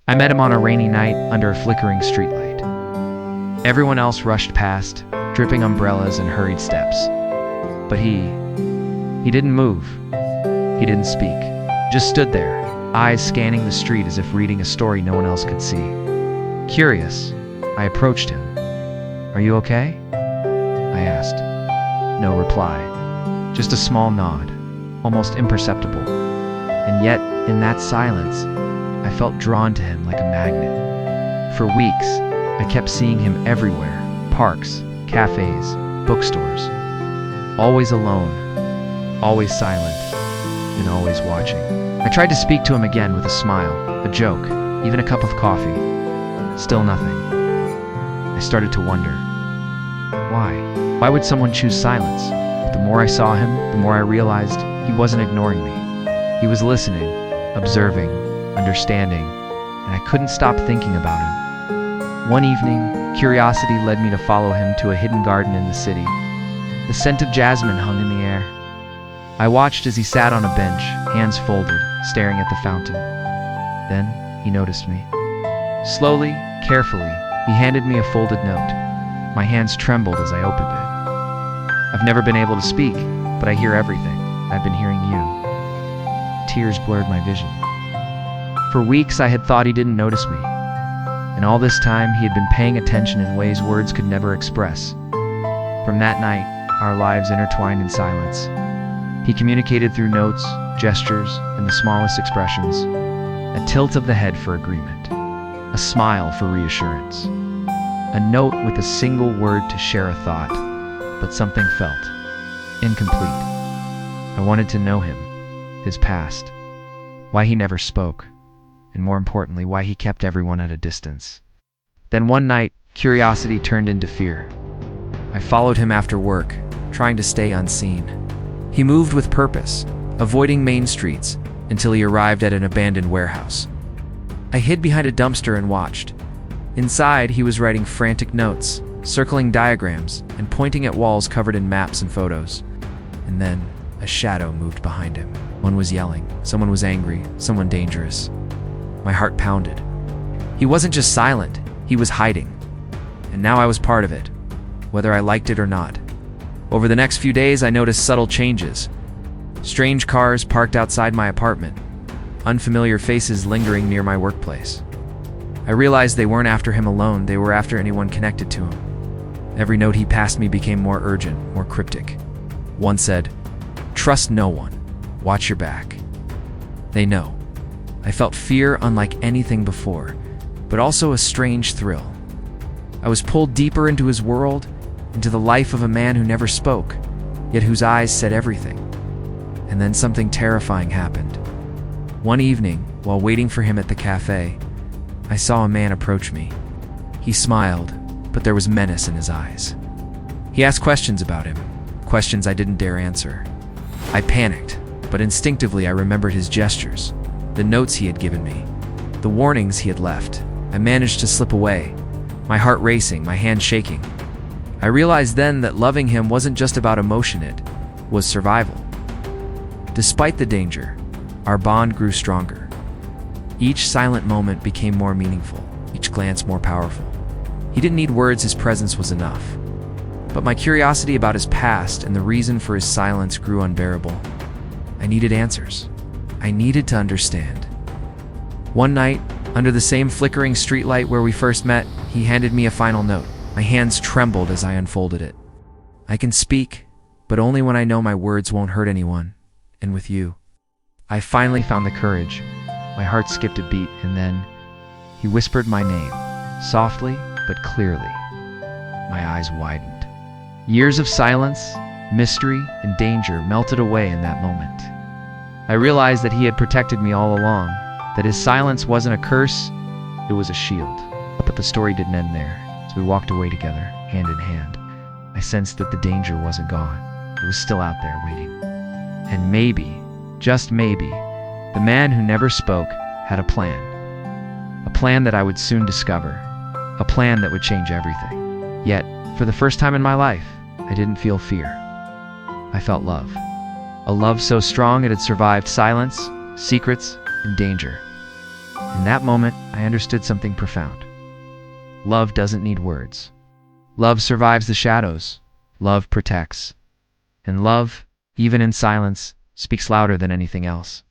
I met him on a rainy night under a flickering streetlight. Everyone else rushed past, dripping umbrellas and hurried steps. But he didn't move. He didn't speak. Just stood there, eyes scanning the street as if reading a story no one else could see. Curious, I approached him. "Are you okay?" I asked. No reply. Just a small nod, almost imperceptible. And yet, in that silence, I felt drawn to him like a magnet. For weeks, I kept seeing him everywhere: parks, cafes, bookstores. Always alone, always silent, and always watching. I tried to speak to him again with a smile, a joke, even a cup of coffee. Still nothing. I started to wonder. Why? Why would someone choose silence? But the more I saw him, the more I realized he wasn't ignoring me. He was listening, observing, understanding, and I couldn't stop thinking about him. One evening, curiosity led me to follow him to a hidden garden in the city. The scent of jasmine hung in the air. I watched as he sat on a bench, hands folded, staring at the fountain. Then he noticed me. Slowly, carefully, he handed me a folded note. My hands trembled as I opened it. I've never been able to speak, but I hear everything. I've been hearing you. Tears blurred my vision. For weeks I had thought he didn't notice me. And all this time he had been paying attention in ways words could never express. From that night, our lives intertwined in silence. He communicated through notes, gestures, and the smallest expressions. A tilt of the head for agreement. A smile for reassurance. A note with a single word to share a thought, but something felt incomplete. I wanted to know him, his past, why he never spoke, and more importantly, why he kept everyone at a distance. Then one night, curiosity turned into fear. I followed him after work, trying to stay unseen. He moved with purpose, avoiding main streets, until he arrived at an abandoned warehouse. I hid behind a dumpster and watched. Inside, he was writing frantic notes, circling diagrams, and pointing at walls covered in maps and photos. And then, a shadow moved behind him. One was yelling, someone was angry, someone dangerous. My heart pounded. He wasn't just silent, he was hiding. And now I was part of it, whether I liked it or not. Over the next few days, I noticed subtle changes. Strange cars parked outside my apartment, unfamiliar faces lingering near my workplace. I realized they weren't after him alone, they were after anyone connected to him. Every note he passed me became more urgent, more cryptic. One said, "Trust no one. Watch your back. They know." I felt fear unlike anything before, but also a strange thrill. I was pulled deeper into his world, into the life of a man who never spoke, yet whose eyes said everything. And then something terrifying happened. One evening, while waiting for him at the cafe, I saw a man approach me. He smiled, but there was menace in his eyes. He asked questions about him, questions I didn't dare answer. I panicked, but instinctively I remembered his gestures, the notes he had given me, the warnings he had left. I managed to slip away, my heart racing, my hand shaking. I realized then that loving him wasn't just about emotion, it was survival. Despite the danger, our bond grew stronger. Each silent moment became more meaningful, each glance more powerful. He didn't need words, his presence was enough. But my curiosity about his past and the reason for his silence grew unbearable. I needed answers. I needed to understand. One night, under the same flickering streetlight where we first met, he handed me a final note. My hands trembled as I unfolded it. "I can speak, but only when I know my words won't hurt anyone. And with you." I finally found the courage. My heart skipped a beat, and then he whispered my name, softly but clearly. My eyes widened. Years of silence, mystery, and danger melted away in that moment. I realized that he had protected me all along, that his silence wasn't a curse, it was a shield. But the story didn't end there. As we walked away together, hand in hand, I sensed that the danger wasn't gone. It was still out there waiting. And maybe, just maybe, the man who never spoke had a plan. A plan that I would soon discover. A plan that would change everything. Yet, for the first time in my life, I didn't feel fear. I felt love. A love so strong it had survived silence, secrets, and danger. In that moment, I understood something profound. Love doesn't need words. Love survives the shadows. Love protects. And love, even in silence, speaks louder than anything else.